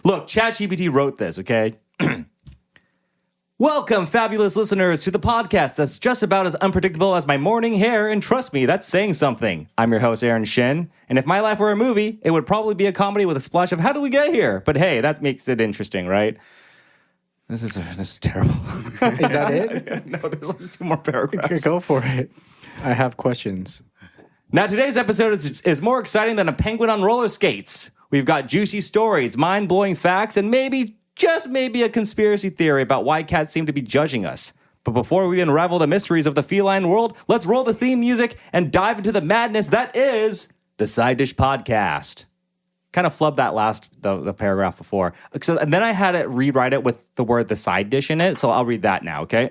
Look, ChatGPT wrote this, okay? Welcome, fabulous listeners, to the podcast that's just about as unpredictable as my morning hair, and trust me, that's saying something. I'm your host, Aaron Shin, and if my life were a movie, it would probably be a comedy with a splash of how do we get here? But hey, that makes it interesting, right? This is terrible. Is that it? No, there's like 2 more paragraphs. Go for it. I have questions. Now, today's episode is more exciting than a penguin on roller skates. We've got juicy stories, mind-blowing facts, and maybe, just maybe, a conspiracy theory about why cats seem to be judging us. But before we unravel the mysteries of the feline world, let's roll the theme music and dive into the madness that is the Side Dish Podcast. Kind of flubbed that the paragraph before. So, and then I had it rewrite it with the word the side dish in it, so I'll read that now, okay?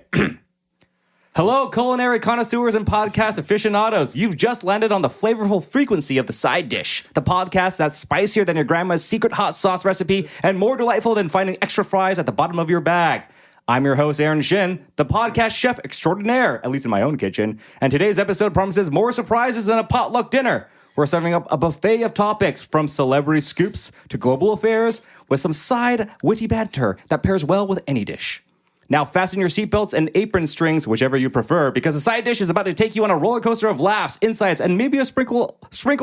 Hello, culinary connoisseurs and podcast aficionados. You've just landed on the flavorful frequency of the Side Dish, the podcast that's spicier than your grandma's secret hot sauce recipe and more delightful than finding extra fries at the bottom of your bag. I'm your host, Aaron Shin, the podcast chef extraordinaire, at least in my own kitchen, and today's episode promises more surprises than a potluck dinner. We're serving up a buffet of topics from celebrity scoops to global affairs with some side witty banter that pairs well with any dish. Now fasten your seatbelts and apron strings, whichever you prefer, because the Side Dish is about to take you on a roller coaster of laughs, insights, and maybe a sprinkle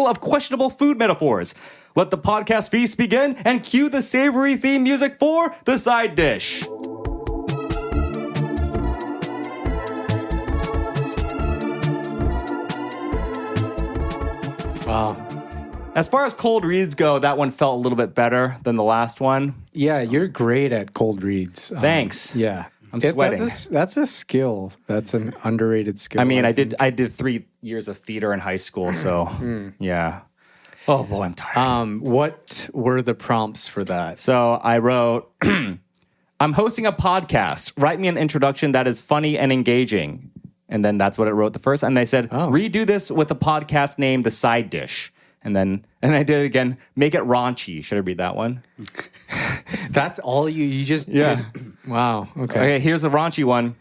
of questionable food metaphors. Let the podcast feast begin and cue the savory theme music for the Side Dish. Wow. As far as cold reads go, that one felt a little bit better than the last one. Yeah, you're great at cold reads. Thanks. Yeah. I'm sweating. That's a skill. That's an underrated skill. I mean, I did 3 years of theater in high school, so yeah. Oh boy, I'm tired. What were the prompts for that? So I wrote, I'm hosting a podcast. Write me an introduction that is funny and engaging. And then that's what it wrote the first. And they said, redo this with a podcast named The Side Dish. And I did it again. Make it raunchy. Should I read that one? That's all you just did. Wow. Okay, here's the raunchy one.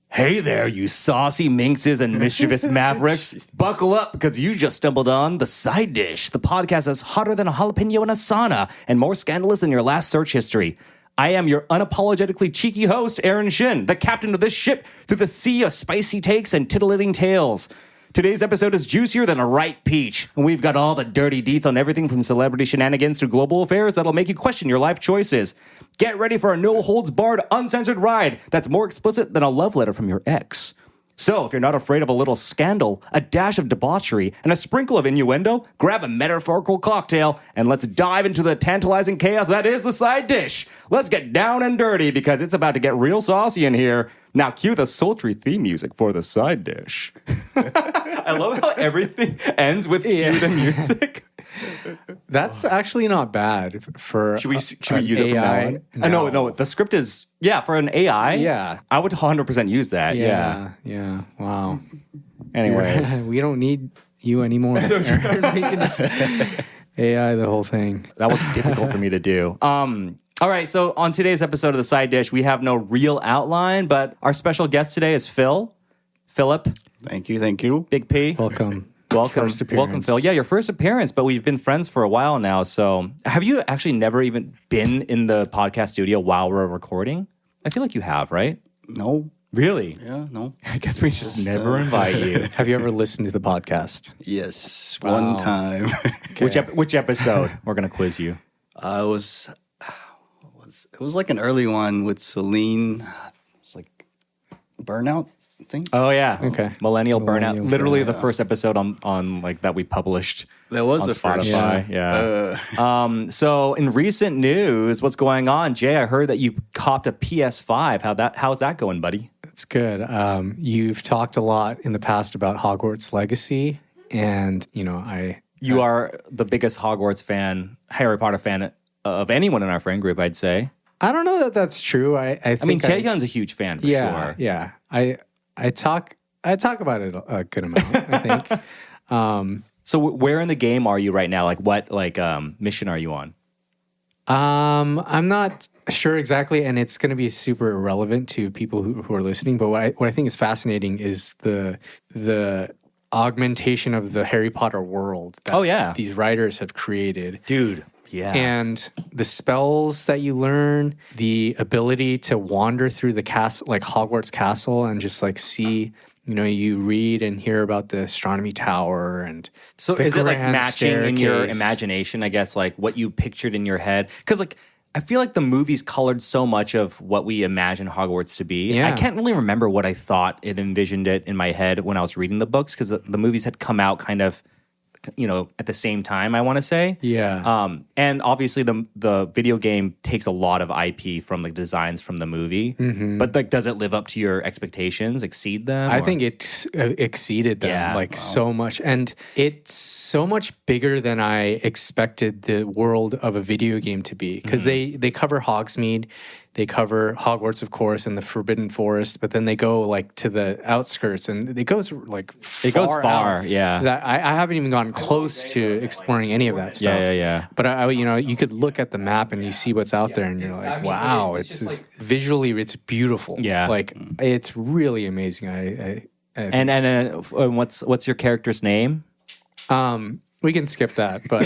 Hey there, you saucy minxes and mischievous mavericks. Buckle up, because you just stumbled on The Side Dish, the podcast that's hotter than a jalapeno in a sauna and more scandalous than your last search history. I am your unapologetically cheeky host, Aaron Shin, the captain of this ship through the sea of spicy takes and titillating tales. Today's episode is juicier than a ripe peach, and we've got all the dirty deets on everything from celebrity shenanigans to global affairs that'll make you question your life choices. Get ready for a no-holds-barred, uncensored ride that's more explicit than a love letter from your ex. So, if you're not afraid of a little scandal, a dash of debauchery, and a sprinkle of innuendo, grab a metaphorical cocktail, and let's dive into the tantalizing chaos that is the Side Dish. Let's get down and dirty, because it's about to get real saucy in here. Now cue the sultry theme music for the Side Dish. I love how everything ends with cue the music. That's actually not bad for Should we use it from AI? now on? No, the script is, for an AI. Yeah. I would 100% use that. Yeah. Wow. Anyways. We don't need you anymore. We can just AI the whole thing. That was difficult for me to do. All right, so on today's episode of The Side Dish, we have no real outline, but our special guest today is Philip. Thank you. Big P. Welcome. Welcome, Phil. Yeah, your first appearance, but we've been friends for a while now. So have you actually never even been in the podcast studio while we're recording? I feel like you have, right? No. Really? Yeah, no. I guess we just never invite you. Have you ever listened to the podcast? Yes, Wow. one time. Okay. Which episode? We're going to quiz you. It was like an early one with Celine. It's like Burnout thing. Oh, yeah. Okay. Millennial Burnout. Millennial Literally the first episode on like that we published. That was on the first. Spotify. Yeah. So in recent news, what's going on? Jay, I heard that you copped a PS5. How's that going, buddy? It's good. You've talked a lot in the past about Hogwarts Legacy, and You are the biggest Hogwarts fan, Harry Potter fan of anyone in our friend group, I'd say. I don't know that that's true. I think Taehyun's a huge fan for sure. Yeah. I talk about it a good amount, I think. So where in the game are you right now? Like what mission are you on? I'm not sure exactly, and it's going to be super irrelevant to people who are listening. But what I think is fascinating is the augmentation of the Harry Potter world that these writers have created. Dude, Yeah. And the spells that you learn, the ability to wander through the castle, like Hogwarts Castle, and just like see, you read and hear about the astronomy tower and So the is it like grand matching in your staircase. imagination, I guess, like what you pictured in your head? Because like I feel like the movies colored so much of what we imagine Hogwarts to be. Yeah. I can't really remember what I thought it envisioned it in my head when I was reading the books because the movies had come out kind of, at the same time, I want to say. Yeah. And obviously the video game takes a lot of IP from the designs from the movie. But like, does it live up to your expectations, exceed them? I or- think it exceeded them Yeah. so much. And it's so much bigger than I expected the world of a video game to be. Because they cover Hogsmeade, they cover Hogwarts, of course, and the Forbidden Forest, but then they go like to the outskirts and it goes like It goes far far, out. yeah. That I haven't even gotten close to exploring any of that stuff. Yeah. But you could look at the map and you see what's out there, and you're like, wow, it's visually, it's beautiful. Yeah. Like it's really amazing. I And what's your character's name? we can skip that, but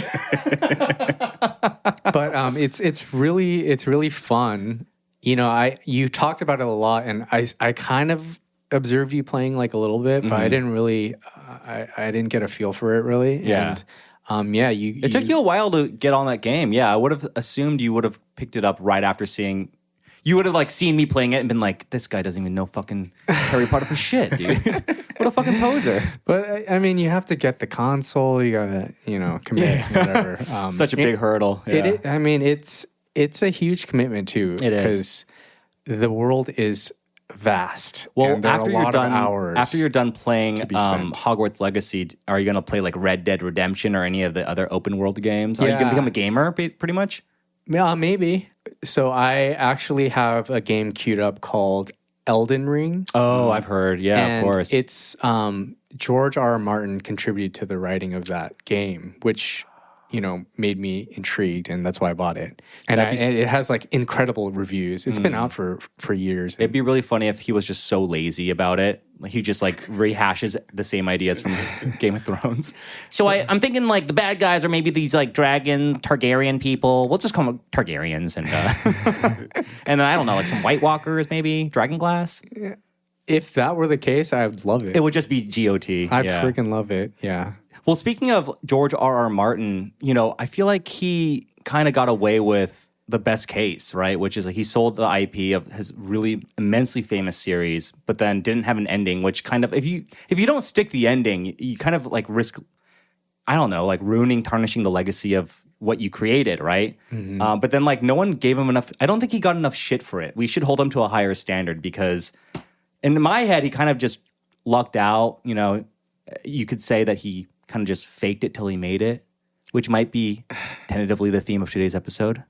it's really fun. You talked about it a lot, and I kind of observed you playing like a little bit, but I didn't really I didn't get a feel for it really. Yeah. And It took you a while to get on that game. Yeah, I would have assumed you would have picked it up right after seeing. You would have like seen me playing it and been like, "This guy doesn't even know fucking Harry Potter for shit, dude. What a fucking poser!" But I mean, you have to get the console. You gotta, commit, whatever. Such a big hurdle. Yeah. I mean, it's a huge commitment too. It is. Because the world is vast. Well, and there are after a you're lot done, of hours after you're done playing be spent. Hogwarts Legacy, are you gonna play like Red Dead Redemption or any of the other open world games? Are you gonna Yeah. become a gamer, pretty much? Yeah, maybe. So I actually have a game queued up called Elden Ring. Oh, I've heard. Yeah, And of course. it's George R. R. Martin contributed to the writing of that game, which made me intrigued, and that's why I bought it. And and it has like incredible reviews. It's been out for years. It'd be really funny if he was just so lazy about it. Like he just like rehashes the same ideas from Game of Thrones. So I'm thinking like the bad guys are maybe these like dragon Targaryen people. We'll just call them Targaryens, and and then I don't know, like some White Walkers, maybe Dragonglass. If that were the case, I would love it. It would just be GOT. I'd yeah. freaking love it. Yeah. Well, speaking of George R. R. Martin, I feel like he kind of got away with the best case, right? Which is like he sold the IP of his really immensely famous series, but then didn't have an ending, which kind of if you don't stick the ending, you kind of like risk, I don't know, like ruining, tarnishing the legacy of what you created, right? But then like no one gave him enough. I don't think he got enough shit for it. We should hold him to a higher standard because in my head, he kind of just lucked out. You could say that he kind of just faked it till he made it, which might be tentatively the theme of today's episode.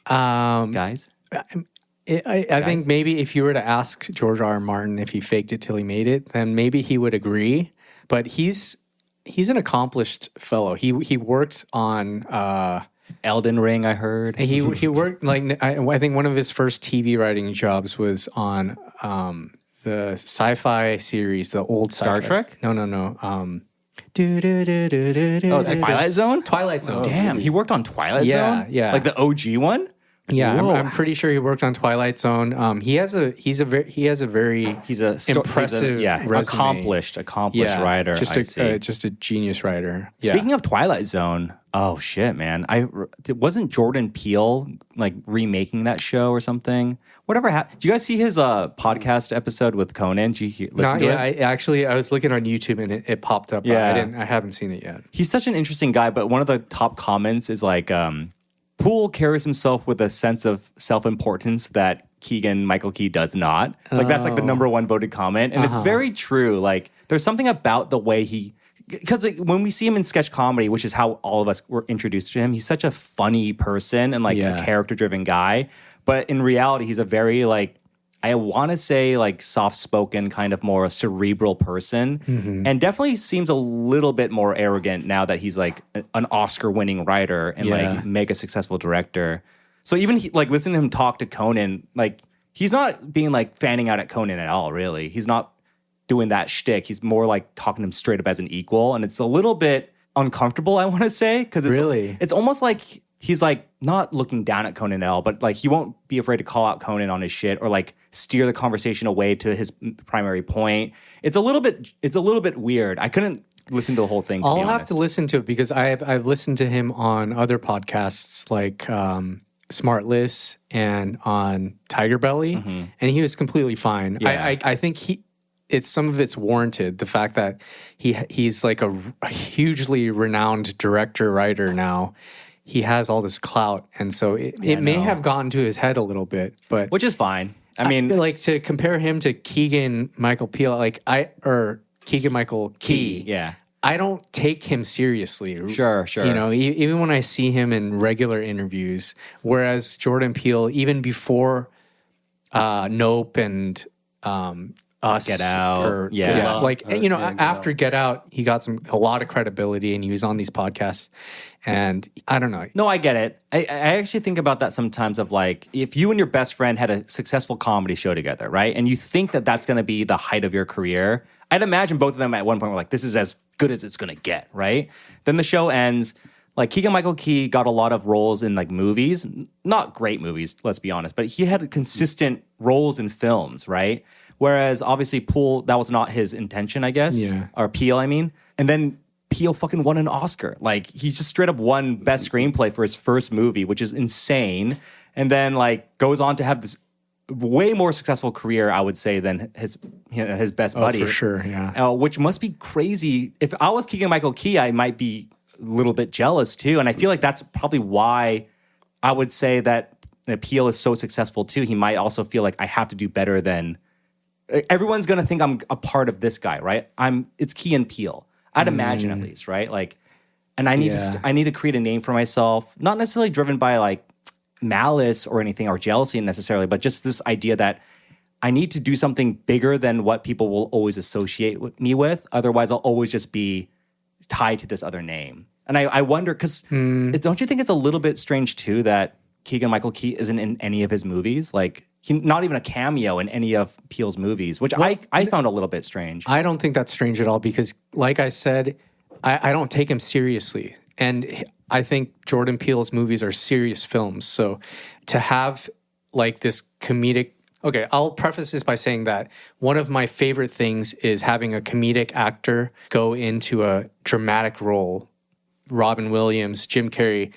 Guys? I think maybe if you were to ask George R. R. Martin if he faked it till he made it, then maybe he would agree. But he's an accomplished fellow. He worked on Elden Ring, I heard. he worked like I think one of his first TV writing jobs was on the sci-fi series, the old Star sci-fi. Trek? No. Oh, it's Twilight Zone? Twilight Zone. Damn, he worked on Twilight Zone? Yeah. Like the OG one? Yeah, Whoa. I'm pretty sure he worked on Twilight Zone. He has a very He's a impressive resume. accomplished writer. Just I see. just a genius writer. Yeah. Speaking of Twilight Zone, oh shit, man! Wasn't Jordan Peele like remaking that show or something? Whatever happened? Did you guys see his podcast episode with Conan? Did you listen to it? I was looking on YouTube and it popped up. Yeah. I haven't seen it yet. He's such an interesting guy, but one of the top comments is like, Poole carries himself with a sense of self-importance that Michael Key does not. Like that's like the number one voted comment. And it's very true. Like there's something about the way because like, when we see him in sketch comedy, which is how all of us were introduced to him, he's such a funny person and like a character-driven guy. But in reality, he's a very like, I want to say like soft-spoken, kind of more cerebral person, and definitely seems a little bit more arrogant now that he's like an Oscar-winning writer and like mega successful director. So even like listening to him talk to Conan, like he's not being like fanning out at Conan at all. Really, he's not doing that shtick. He's more like talking to him straight up as an equal, and it's a little bit uncomfortable, I want to say, because Really? it's almost like he's like not looking down at Conan at all, but like he won't be afraid to call out Conan on his shit or like steer the conversation away to his primary point. It's a little bit weird. I couldn't listen to the whole thing. To I'll be have honest. to listen to it because I've listened to him on other podcasts like Smartless and on Tiger Belly, and he was completely fine. Yeah. I think some of it's warranted. The fact that he's like a hugely renowned director writer now. He has all this clout, and so it may have gotten to his head a little bit, but Which is fine. I mean, like to compare him to Keegan Michael Peele, or Keegan Michael Key. yeah. I don't take him seriously. Sure. You know, even when I see him in regular interviews, whereas Jordan Peele, even before Nope and Us, Get Out, or, yeah. like after Get Out, he got a lot of credibility, and he was on these podcasts. And I don't know. No, I get it. I actually think about that sometimes of like, if you and your best friend had a successful comedy show together, right? And you think that that's going to be the height of your career, I'd imagine both of them at one point were like, this is as good as it's going to get, right? Then the show ends. Like Keegan-Michael Key got a lot of roles in like movies, not great movies, let's be honest, but he had consistent roles in films, right? Whereas obviously Poole, that was not his intention, I guess. Yeah. Or Peele, I mean. And then Peele fucking won an Oscar. Like he just straight up won Best Screenplay for his first movie, which is insane. And then like goes on to have this way more successful career, I would say, than his best buddy. For sure, yeah. Which must be crazy. If I was Keegan-Michael Key, I might be a little bit jealous too. And I feel like that's probably why I would say that Peele is so successful too. He might also feel like I have to do better than everyone's going to think I'm a part of this guy, right? It's Key and Peele. I'd imagine at least, right? Like, and I need to create a name for myself, not necessarily driven by like malice or anything or jealousy necessarily, but just this idea that I need to do something bigger than what people will always associate me with. Otherwise, I'll always just be tied to this other name. And I wonder, because don't you think it's a little bit strange too that Keegan-Michael Key isn't in any of his movies? Like, not even a cameo in any of Peele's movies, which I found a little bit strange. I don't think that's strange at all because, like I said, I don't take him seriously. And I think Jordan Peele's movies are serious films. So to have like this comedic... Okay, I'll preface this by saying that one of my favorite things is having a comedic actor go into a dramatic role. Robin Williams, Jim Carrey,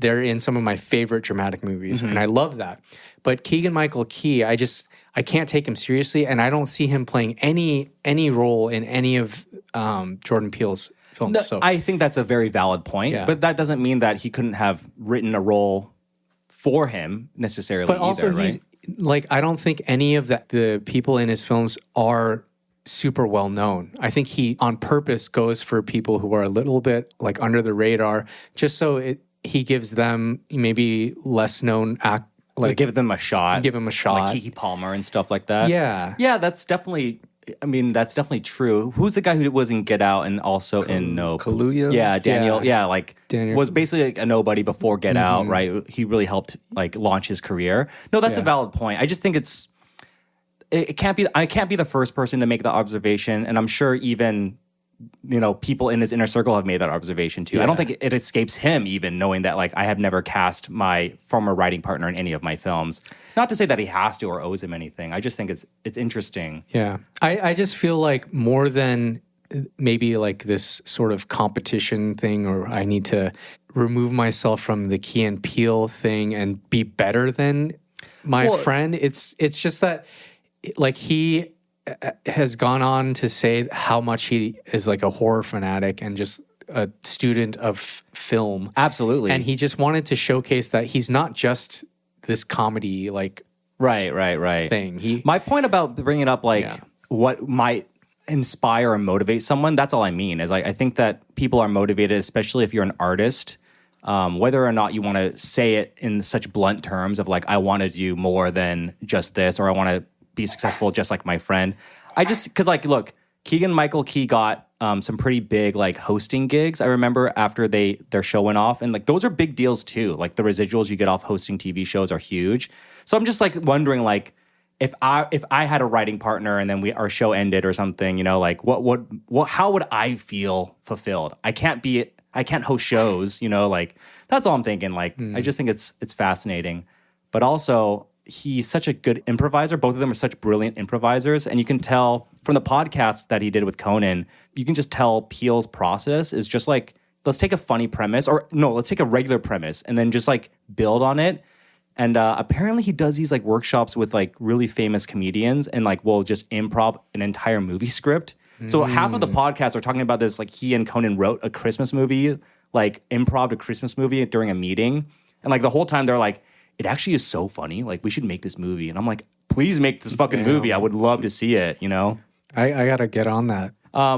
they're in some of my favorite dramatic movies, and I love that. But Keegan-Michael Key, I can't take him seriously, and I don't see him playing any role in any of Jordan Peele's films. No, so I think that's a very valid point, but that doesn't mean that he couldn't have written a role for him necessarily. But also, right? he's like, I don't think any of the people in his films are super well known. I think he on purpose goes for people who are a little bit like under the radar, just so he gives them maybe less known like give them a shot. Give him a shot. Like Keke Palmer and stuff like that. Yeah. Yeah, that's definitely true. Who's the guy who was in Get Out and also in Nope? Kaluuya? Yeah, Daniel. Yeah, like Daniel. was basically like a nobody before Get Out, right? He really helped like launch his career. No, that's a valid point. I just think it can't be, I can't be the first person to make the observation, and I'm sure even people in his inner circle have made that observation too. I don't think it escapes him even knowing that like I have never cast my former writing partner in any of my films. Not to say that he has to or owes him anything. I just think it's interesting. Yeah. I just feel like more than maybe like this sort of competition thing, or I need to remove myself from the Key and Peele thing and be better than my friend. It's just that like he has gone on to say how much he is like a horror fanatic and just a student of film. Absolutely. And he just wanted to showcase that he's not just this comedy like right thing. My point about bringing up like what might inspire or motivate someone, that's all I mean, is like I think that people are motivated, especially if you're an artist, whether or not you want to say it in such blunt terms of like I want to do more than just this, or I want to be successful just like my friend. Because like, look, Keegan-Michael Key got some pretty big like hosting gigs. I remember after their show went off, and like those are big deals too. Like the residuals you get off hosting TV shows are huge. So I'm just like wondering like if I had a writing partner and then our show ended or something, like how would I feel fulfilled? I can't be I can't host shows, like that's all I'm thinking. Like, I just think it's fascinating. But also, he's such a good improviser. Both of them are such brilliant improvisers. And you can tell from the podcast that he did with Conan, you can just tell Peele's process is just like, let's take a funny premise, or no, let's take a regular premise and then just like build on it. And apparently he does these like workshops with like really famous comedians and like will just improv an entire movie script. So half of the podcasts are talking about this, like he and Conan wrote a Christmas movie, like improv a Christmas movie during a meeting. And like the whole time they're like, it actually is so funny. Like we should make this movie. And I'm like, please make this fucking movie. I would love to see it, I got to get on that.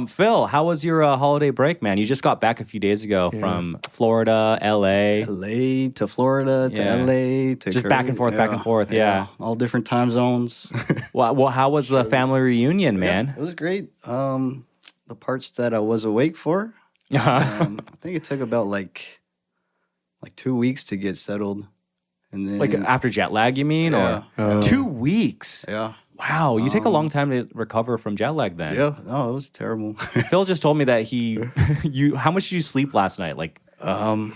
Phil, how was your holiday break, man? You just got back a few days ago from Florida, LA. LA to Florida to LA to just back and forth. Yeah. All different time zones. Well, how was the family reunion, man? It was great. The parts that I was awake for, I think it took about like 2 weeks to get settled. And then Like after jet lag, you mean? Yeah. Or 2 weeks? Yeah. Wow, you take a long time to recover from jet lag then. Yeah. No, it was terrible. Phil just told me that how much did you sleep last night? Like, I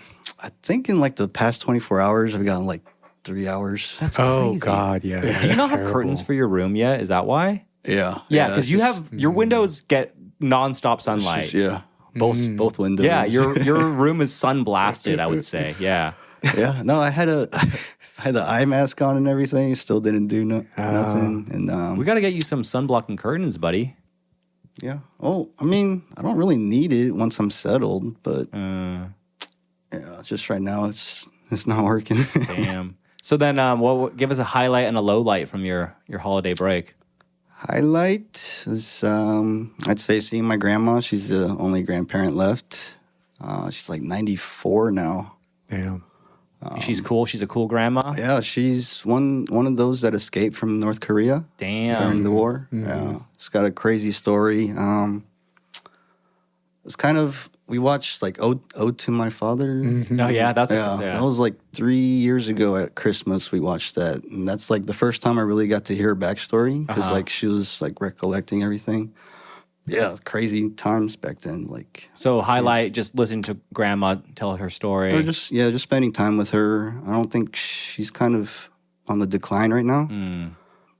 think in like the past 24 hours, I've gotten like 3 hours. that's crazy. Oh, God, yeah. Do you not have curtains for your room yet? Is that why? Yeah. Yeah, because that's you just- have, your windows get nonstop sunlight. just- yeah. Both windows. Yeah, your room is sun blasted, I would say. Yeah. Yeah. No, I had the eye mask on and everything. Still didn't do nothing. And We got to get you some sunblocking curtains, buddy. yeah. Oh, I mean, I don't really need it once I'm settled, but yeah, just right now it's not working. Damn. So then, give us a highlight and a low light from your holiday break. Highlight is I'd say seeing my grandma. She's the only grandparent left. She's like 94 now. Damn. She's cool. She's a cool grandma. Yeah, she's one of those that escaped from North Korea Damn. during the war. Yeah, she's got a crazy story. It's kind of, we watched like Ode to My Father. Oh yeah, that's That was like 3 years ago at Christmas. We watched that, and that's like the first time I really got to hear her backstory because like she was like recollecting everything. Yeah, crazy times back then. Like, So highlight just listening to grandma tell her story. or just spending time with her. I don't think she's kind of on the decline right now.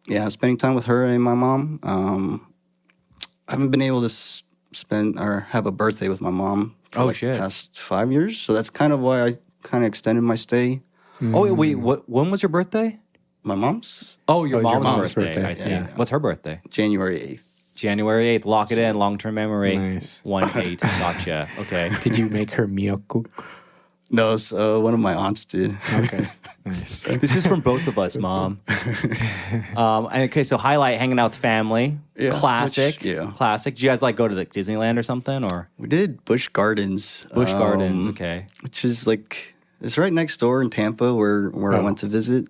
Yeah, spending time with her and my mom. I haven't been able to spend or have a birthday with my mom for the past 5 years. So that's kind of why I kind of extended my stay. Oh wait, when was your birthday? My mom's Oh, your your mom's mom's birthday. birthday. I see. Yeah. What's her birthday? January 8th. January 8th. Lock it in. Long-term memory. Nice. 1-8. Gotcha. Okay. Did you make her miyokuk? No, it's, one of my aunts did. Okay. Nice. This is from both of us, Mom. Okay, so highlight hanging out with family. Yeah, Classic. which- Classic. Do you guys like go to like Disneyland or something? Or We did Busch Gardens. Busch Gardens? Okay. Which is like, it's right next door in Tampa where I went to visit.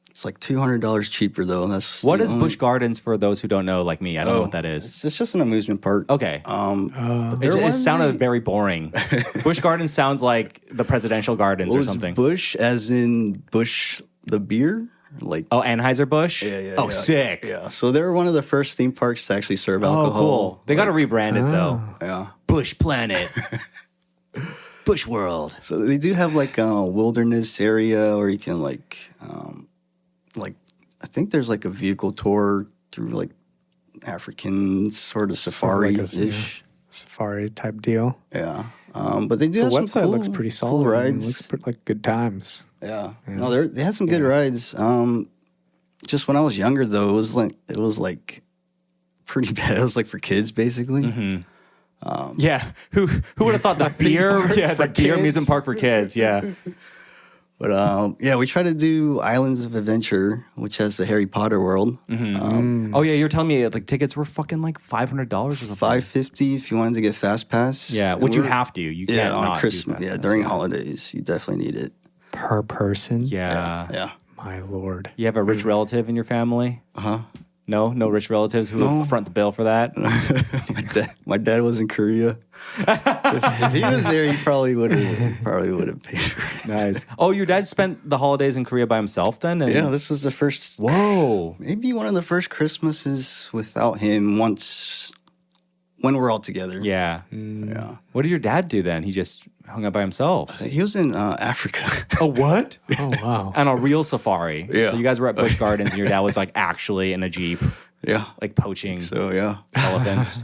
It's like $200 cheaper though. That's What the is only- Busch Gardens for those who don't know, like me? I don't know what that is. It's just an amusement park. Okay. But It there was sounded very boring. Busch Gardens sounds like the presidential gardens or was something. Busch as in Busch the beer? Like Oh, Anheuser-Busch? yeah. Oh, sick. Yeah. So they were one of the first theme parks to actually serve Oh, alcohol. cool. They got to rebrand it, though. Yeah. Bush Planet. Bush World. So they do have like a wilderness area where you can like I think there's like a vehicle tour through like African sort of safari-ish. Safari type deal. Yeah. But they do The have some website cool, looks pretty cool solid. It rides. looks like good times. Yeah. No, they had some good rides. Just when I was younger though, it was like pretty bad. It was like for kids basically. Yeah. Who would have thought the beer? Yeah, the beer amusement park for kids. Yeah. But yeah, we try to do Islands of Adventure, which has the Harry Potter world. Oh, yeah. You're telling me like tickets were fucking like $500 or something. $550 if you wanted to get fast pass. Yeah, And which you we're- have to. You Yeah, can't on not Christmas. do Yeah, fast during pass. holidays, you definitely need it. Per person? Yeah. Yeah. My lord. You have a rich relative in your family? No rich relatives who will front the bill for that. My dad was in Korea. if he was there, he probably would have paid for it. Nice. Oh, your dad spent the holidays in Korea by himself then? And- Yeah, this was the first. Whoa. Maybe one of the first Christmases without him. Once when we're all together. Yeah. Yeah. What did your dad do then? He just hung out by himself. He was in Africa. A what? Oh, wow. On a real safari. Yeah. So you guys were at Busch Gardens and your dad was like actually in a Jeep, Yeah. like poaching So yeah, elephants.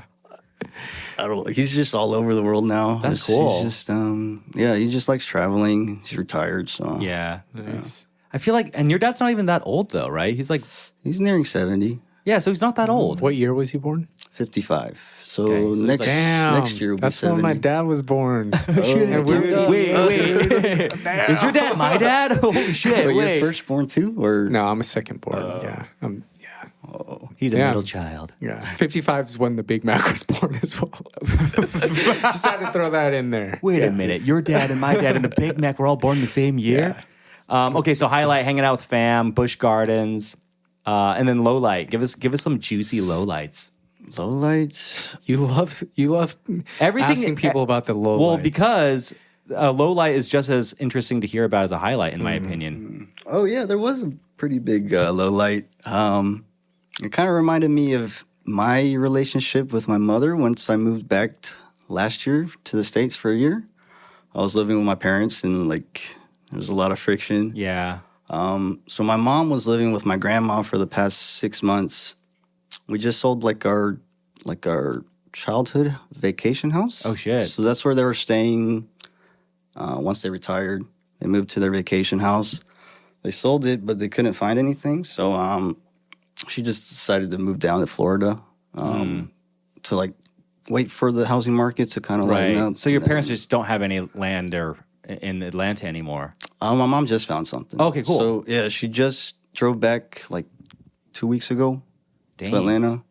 I don't. He's just all over the world now. That's cool. He's just he just likes traveling. He's retired, so Yeah. Nice. I feel like, and your dad's not even that old though, right? He's like, he's nearing 70, yeah, so he's not that old. What year was he born? 55. So, Okay, so it's next like- next year will be That's 70. when my dad was born. Wait. Is your dad my dad? Holy shit, Wait, wait. you're firstborn too, or No, I'm a second born. Yeah. He's a Yeah. middle child. Yeah. 55 is when the Big Mac was born as well. Just had to throw that in there. Wait a minute. Your dad and my dad and the Big Mac were all born the same year? Okay, so highlight, hanging out with fam, Busch Gardens, and then low light. Give us some juicy low lights. low lights. You love Everything- asking people about the low Well, lights. because a low light is just as interesting to hear about as a highlight, in my opinion. Oh yeah, there was a pretty big low light. It kind of reminded me of my relationship with my mother once I moved back last year to the States for a year. I was living with my parents and like there was a lot of friction. Yeah. So my mom was living with my grandma for the past 6 months. We just sold like our childhood vacation house. Oh, shit. So that's where they were staying. Once they retired, they moved to their vacation house. They sold it, but they couldn't find anything. So she just decided to move down to Florida to like wait for the housing market to kind of lighten up. So your parents just don't have any land or in Atlanta anymore. My mom just found something. Okay, cool. So yeah, she just drove back like 2 weeks ago Dang. to Atlanta.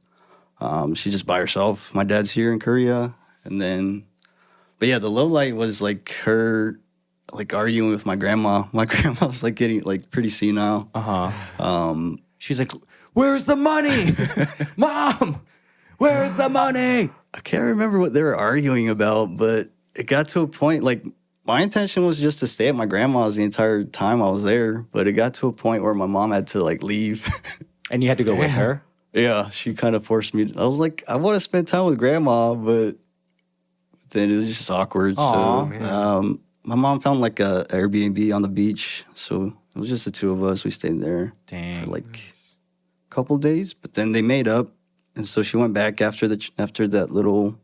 She's just by herself. My dad's here in Korea, and then, but yeah, the low light was like her, like arguing with my grandma. My grandma was like getting like pretty senile. She's like, "Where's the money, Mom? Where's the money?" I can't remember what they were arguing about, but it got to a point like my intention was just to stay at my grandma's the entire time I was there, but it got to a point where my mom had to like leave. And you had to go with her. Yeah, she kind of forced me. I was like, I want to spend time with grandma, but then it was just awkward. Aw, so my mom found like a Airbnb on the beach, so it was just the two of us. We stayed there Dang. for like a couple days, but then they made up, and so she went back after that little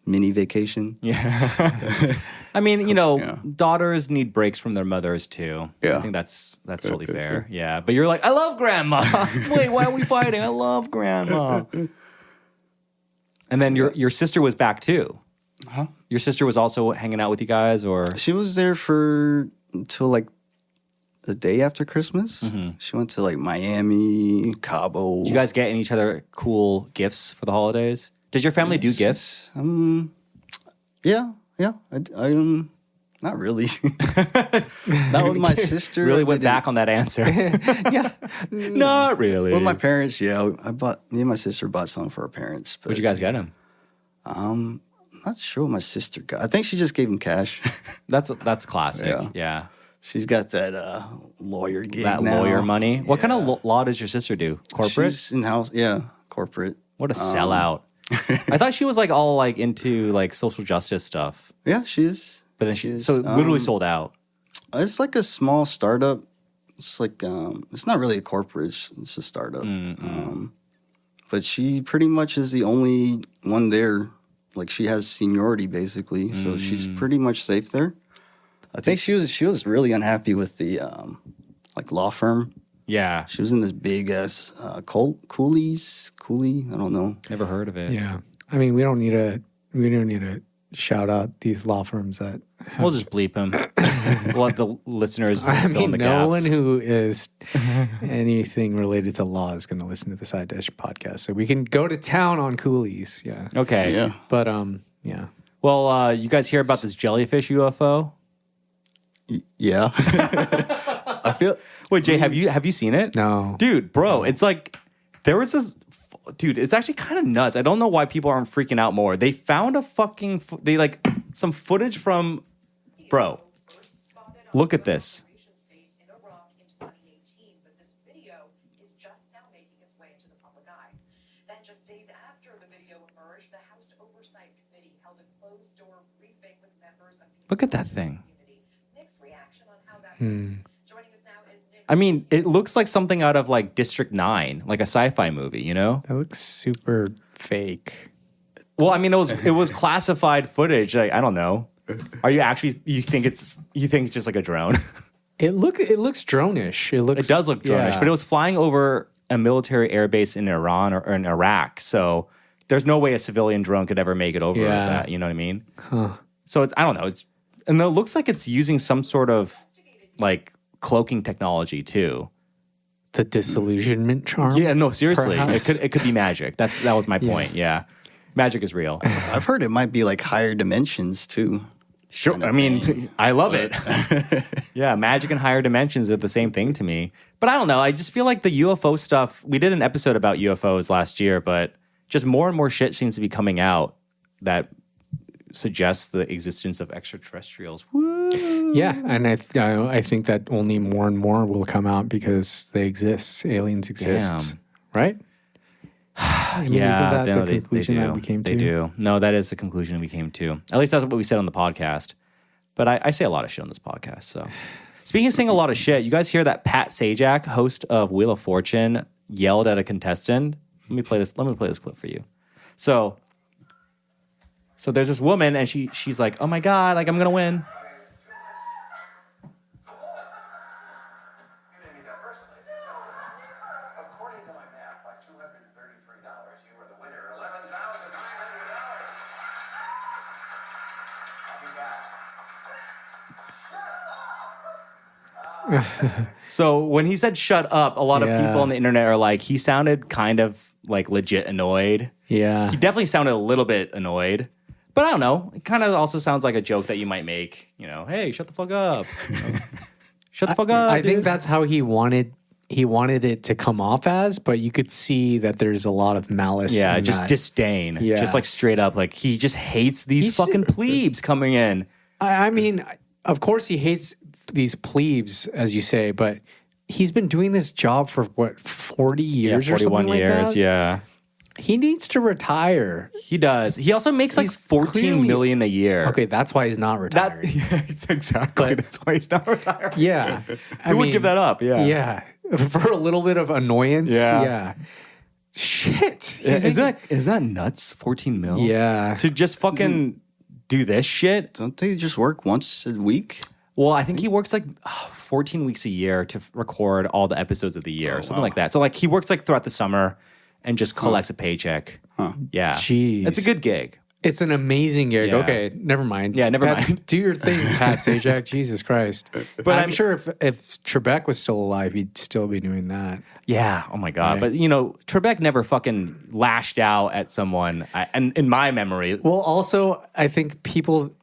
mini vacation. Yeah. I mean, you know, Yeah. daughters need breaks from their mothers too. Yeah. I think that's totally fair. Yeah. But you're like, I love grandma. Wait, why are we fighting? I love grandma. And then your sister was back too. Huh? Your sister was also hanging out with you guys, or She was there until like the day after Christmas. She went to like Miami, Cabo. did you guys get each other cool gifts for the holidays? Does your family do gifts? Yeah. I not really. Not with my sister. Really I went didn't. back on that answer. yeah. Not really. With my parents, yeah. Me and my sister bought some for our parents. But What'd you guys get him? I'm not sure what my sister got. I think she just gave him cash. That's classic. Yeah. Yeah. She's got that lawyer gig That now. lawyer money. What kind of law does your sister do? Corporate? She's in-house, yeah, corporate. What a sellout. I thought she was like all like into like social justice stuff. Yeah, she is. But then She is. so literally sold out. It's like a small startup. It's like it's not really a corporate. It's a startup. But she pretty much is the only one there. Like she has seniority basically, so she's pretty much safe there. I think she was really unhappy with the like law firm. Yeah. She was in this big ass Cooley. I don't know. Never heard of it. Yeah. I mean, we don't need to shout out these law firms that We'll just bleep him. We'll let the listeners I fill in mean, the no gaps. one who is anything related to law is going to listen to the Side Dish podcast. So we can go to town on coolies. Yeah. Okay. Yeah. But yeah. Well, you guys hear about this jellyfish UFO? Yeah. I feel. Wait, Jay, have you seen it? No. Dude, bro, it's like there was this dude, it's actually kind of nuts. I don't know why people aren't freaking out more. They found a fucking some footage from bro. Look at this. In Iraq in 2018, but this video is just now making its way into the public eye. Then just days after the video emerged, the House Oversight Look at that thing. Mixed reaction on how that went. Joining us now is Nick. I mean, it looks like something out of like District 9, like a sci-fi movie, you know? That looks super fake. Well, I mean, it was classified footage. Like, I don't know. Are you actually you think it's just like a drone? It looks drone-ish. It does look drone-ish, but it was flying over a military airbase in Iran or in Iraq. So there's no way a civilian drone could ever make it over that. You know what I mean? Huh. So I don't know. And it looks like it's using some sort of like cloaking technology too. The disillusionment charm. Yeah, no, seriously, perhaps? it could be magic. That was my point. Yeah, magic is real. I've heard it might be like higher dimensions too. Sure, I mean, I love it. Yeah, magic and higher dimensions are the same thing to me. But I don't know. I just feel like the UFO stuff. We did an episode about UFOs last year, but just more and more shit seems to be coming out that suggests the existence of extraterrestrials. Woo! Yeah, and I think that only more and more will come out because they exist. Aliens exist, Damn. right? I mean, Yeah, isn't that the conclusion they do. that we came to? They do. No, that is the conclusion we came to. At least that's what we said on the podcast. But I say a lot of shit on this podcast. So, speaking of saying a lot of shit, you guys hear that Pat Sajak, host of Wheel of Fortune, yelled at a contestant? Let me play this clip for you. So there's this woman, and she's like, "Oh my god, like I'm gonna win." According to my math, by $233, you were the winner. $11,900. I'll be back. So when he said "shut up," a lot of Yeah. people on the internet are like, he sounded kind of like legit annoyed. Yeah. He definitely sounded a little bit annoyed. But I don't know. It kind of also sounds like a joke that you might make. You know, hey, shut the fuck up. You know, shut the fuck up. I think dude. that's how he wanted it to come off as, but you could see that there's a lot of malice. Yeah, in just that. disdain. Yeah. Just like straight up. Like he just hates these He's- fucking plebes coming in. I mean, of course he hates these plebes, as you say, but he's been doing this job for what, 40 years or 41 something like years. that? Yeah. He needs to retire. He does. He also makes like He's 14 clearly- million a year. Okay, that's why he's not That retiring. yeah, exactly. But- That's why he's not retiring. Yeah. Who would give that up? Yeah. Yeah. For a little bit of annoyance. Yeah. Yeah. Shit. He's Is that nuts? 14 mil? Yeah. To just fucking do this shit? Don't they just work once a week? Well, I think he works like 14 weeks a year to record all the episodes of the year, something like that. So like he works like throughout the summer and just collects a paycheck. Yeah. Jeez. It's a good gig. It's an amazing gig. Yeah. Okay, never mind. Yeah, never Pat, mind. Do your thing, Pat Sajak. Jesus Christ. But I'm sure if Trebek was still alive, he'd still be doing that. Yeah. Oh my God. Right. But you know, Trebek never fucking lashed out at someone. And in my memory, Well, also, I think people,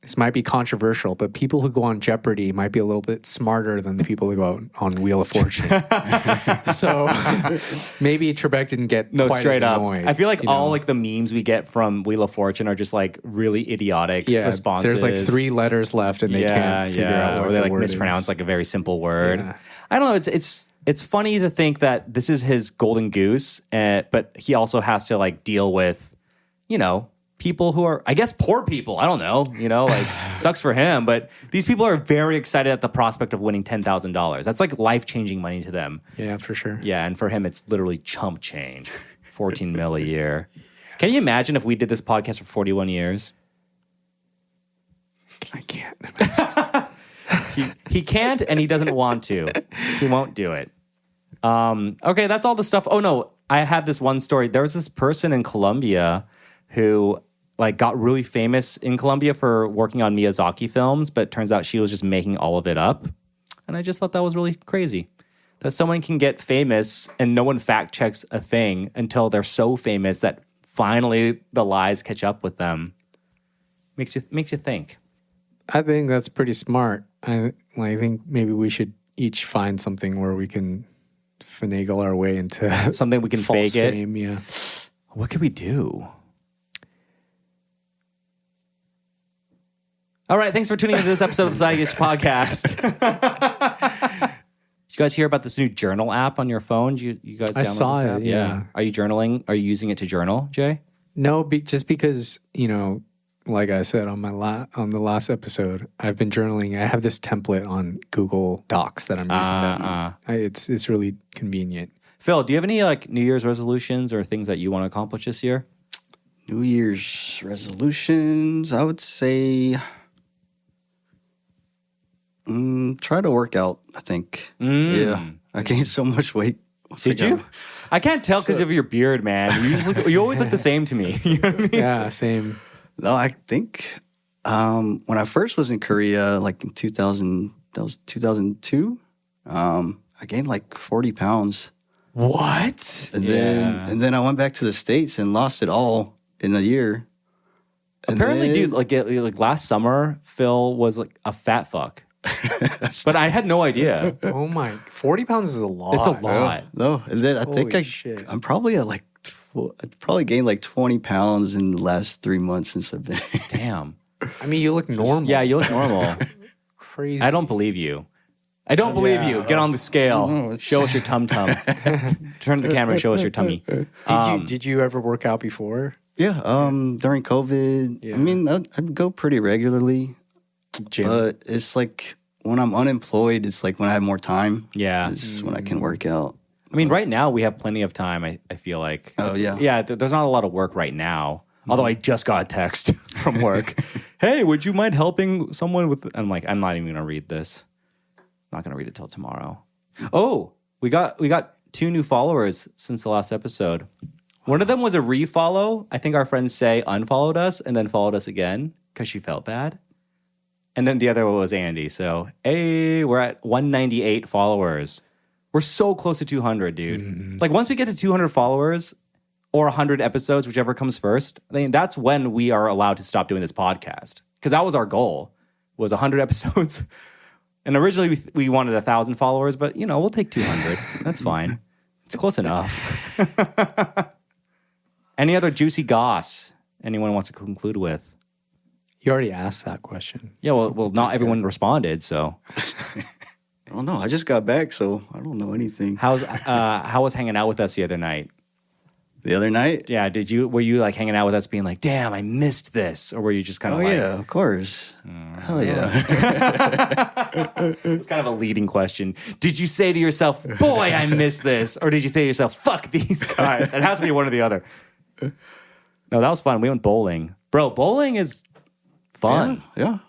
this might be controversial, but people who go on Jeopardy might be a little bit smarter than the people who go on Wheel of Fortune. So maybe Trebek didn't get no, quite straight as up. annoyed, I feel like you all know? like the memes we get from Wheel of Fortune are just like really idiotic responses. There's like 3 letters left, and they can't figure out what or they the like word mispronounce is. like a very simple word. Yeah. I don't know. It's funny to think that this is his golden goose, but he also has to like deal with, people who are, I guess, poor people. I don't know. Like sucks for him, but these people are very excited at the prospect of winning $10,000. That's like life changing money to them. Yeah, for sure. Yeah, and for him, it's literally chump change. 14 mil a year. Can you imagine if we did this podcast for 41 years? I can't imagine. He can't, and he doesn't want to. He won't do it. Okay, that's all the stuff. Oh no, I have this one story. There was this person in Colombia who like got really famous in Colombia for working on Miyazaki films, but turns out she was just making all of it up. And I just thought that was really crazy. That someone can get famous and no one fact checks a thing until they're so famous that finally the lies catch up with them. Makes you think. I think that's pretty smart. I think maybe we should each find something where we can finagle our way into Something we can false fake it. fame. Yeah. What could we do? All right, thanks for tuning into this episode of the Zygish Podcast. Did you guys hear about this new journal app on your phone? Did you guys download I saw this it, app? yeah. Are you journaling? Are you using it to journal, Jay? No, just because, like I said on on the last episode, I've been journaling. I have this template on Google Docs that I'm using. It's really convenient. Phil, do you have any like New Year's resolutions or things that you want to accomplish this year? New Year's resolutions, I would say try to work out, I think. Yeah. I gained so much weight. Did you? I can't tell because of your beard, man. You always look the same to me. You know what I mean? Yeah, same. No, I think when I first was in Korea, like in 2000, that was 2002, I gained like 40 pounds. What? And then I went back to the States and lost it all in a year. And Apparently, then- dude, like last summer, Phil was like a fat fuck. But I had no idea. Oh my, 40 pounds is a lot. It's a lot. No, and then I think Holy shit. I'm probably at like, I probably gained like 20 pounds in the last 3 months since I've been. Damn. I mean, you look normal. Yeah, you look normal. Crazy. I don't believe you. I don't believe you. Get on the scale. Show us your tum tum. Turn to the camera and show us your tummy. Did you ever work out before? Yeah, during COVID, Yeah. I mean, I'd go pretty regularly, Gym. but it's like when I'm unemployed, it's like when I have more time. Yeah. Is when I can work out. I mean, right now we have plenty of time, I feel like. Oh, yeah. Yeah, there's not a lot of work right now. Although I just got a text from work. Hey, would you mind helping someone with... I'm like, I'm not even going to read this. I'm not going to read it till tomorrow. Oh, we got 2 new followers since the last episode. One of them was a refollow. I think our friends say unfollowed us and then followed us again because she felt bad. And then the other one was Andy. So, hey, we're at 198 followers. We're so close to 200, dude. Like, once we get to 200 followers or 100 episodes, whichever comes first, I mean, that's when we are allowed to stop doing this podcast. Because that was our goal, was 100 episodes. And originally we wanted 1,000 followers, but, you know, we'll take 200. That's fine. It's close enough. Any other juicy goss anyone wants to conclude with? You already asked that question. Yeah, well, not everyone responded, so. I don't know. I just got back, so I don't know anything. How was hanging out with us the other night? The other night? Yeah, were you like hanging out with us being like, damn, I missed this? Or were you just kind of Oh, like... yeah, of course. Hell yeah. It's kind of a leading question. Did you say to yourself, boy, I missed this? Or did you say to yourself, fuck these guys? It has to be one or the other. No, that was fun. We went bowling. Bro, bowling is fun. Yeah.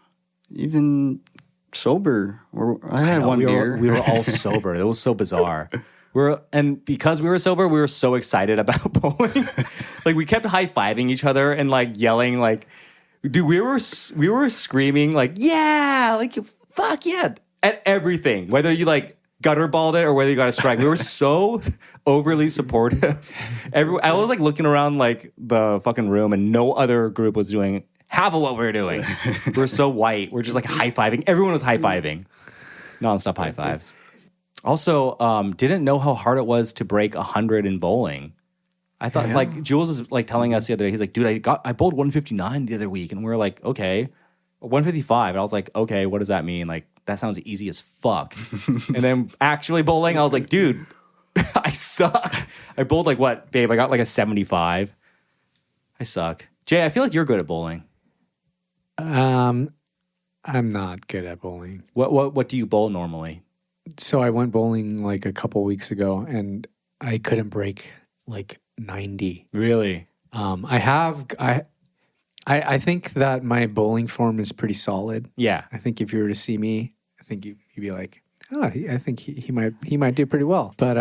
Even sober. I had one beer. We were all sober. It was so bizarre. And because we were sober, we were so excited about bowling. Like, we kept high-fiving each other and, like, yelling, like, dude, we were screaming, like, yeah, like, fuck yeah, at everything. Whether you, like, gutter balled it or whether you got a strike. We were so overly supportive. I was, like, looking around, like, the fucking room, and no other group was doing half of what we were doing. We were so white. We're just, like, high-fiving. Everyone was high-fiving. Non-stop high-fives. Also, didn't know how hard it was to break 100 in bowling. I thought, like, Jules was like telling us the other day. He's like, dude, I bowled 159 the other week, and we were like, okay, 155. And I was like, okay, what does that mean? Like, that sounds easy as fuck. And then actually bowling, I was like, dude, I suck. I bowled like what, babe? I got like a 75. I suck. Jay, I feel like you're good at bowling. I'm not good at bowling. What do you bowl normally? So I went bowling like a couple weeks ago, and I couldn't break like 90. Really? I think that my bowling form is pretty solid. Yeah. I think if you were to see me, I think you'd be like, oh, I think he might do pretty well. But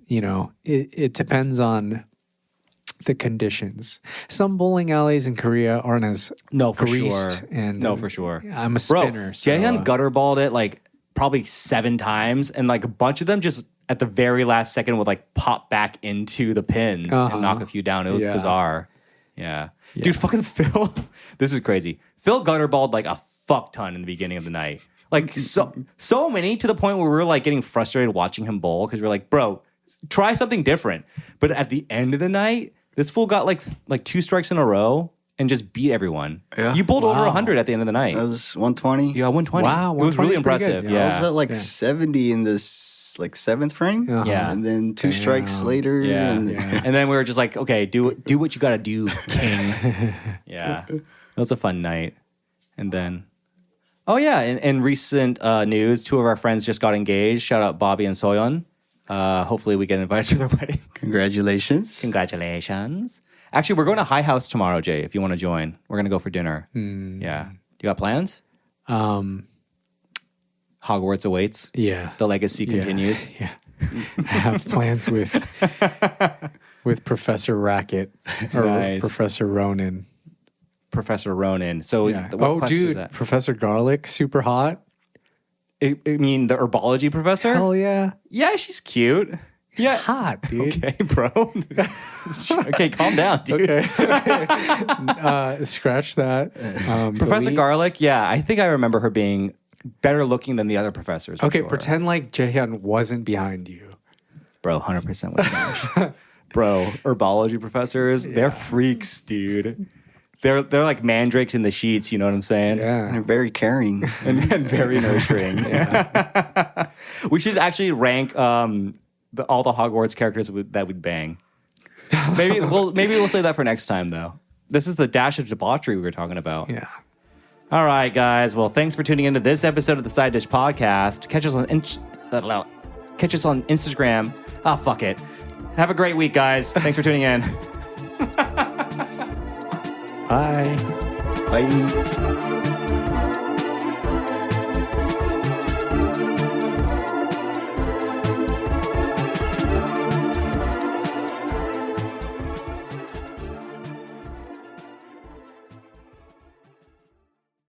you know, it depends on the conditions. Some bowling alleys in Korea aren't as No, for greased, sure. and No, for sure. I'm a Bro, spinner. Jaehyun gutter balled it like probably 7 times, and like a bunch of them just at the very last second would like pop back into the pins and knock a few down. It was bizarre. Yeah. Dude, fucking Phil. This is crazy. Phil gutter balled like a fuck ton in the beginning of the night. Like so many to the point where we were like getting frustrated watching him bowl because we are like, bro, try something different. But at the end of the night, this fool got like 2 strikes in a row and just beat everyone. Yeah. You bowled over 100 at the end of the night. That was 120. Yeah, 120. Wow, It was really 120 is pretty impressive. good. Yeah. I was at like 70 in this like 7th frame. Yeah. And then 2 strikes Damn. later. Yeah. And And then we were just like, okay, do what you got to do, king. Yeah. It was a fun night. And then, oh yeah, in recent news, 2 of our friends just got engaged. Shout out Bobby and Soyeon. Hopefully we get invited to their wedding. Congratulations. Congratulations. Actually, we're going to High House tomorrow, Jay, if you want to join. We're going to go for dinner. Yeah. You got plans? Hogwarts awaits. Yeah. The legacy continues. Yeah. I have plans with Professor Racket or Nice. Professor Ronan. Professor Ronan. So Yeah. what quest is that? Professor Garlic, super hot. I mean, the herbology professor? Hell yeah. Yeah, she's cute. She's hot, dude. Okay, bro. Okay, calm down, dude. Okay. Scratch that. Professor delete. Garlic, yeah, I think I remember her being better looking than the other professors. for Okay, sure. pretend like Jaehyun wasn't behind you. Bro, 100% was smash. Bro, herbology professors, they're freaks, dude. They're like mandrakes in the sheets, you know what I'm saying? Yeah. They're very caring. And very nurturing. We should actually rank all the Hogwarts characters that we'd bang. Maybe we'll say that for next time, though. This is the dash of debauchery we were talking about. Yeah. All right, guys. Well, thanks for tuning into this episode of the Side Dish Podcast. Catch us on Instagram. Ah, fuck it. Have a great week, guys. Thanks for tuning in. Bye. Bye.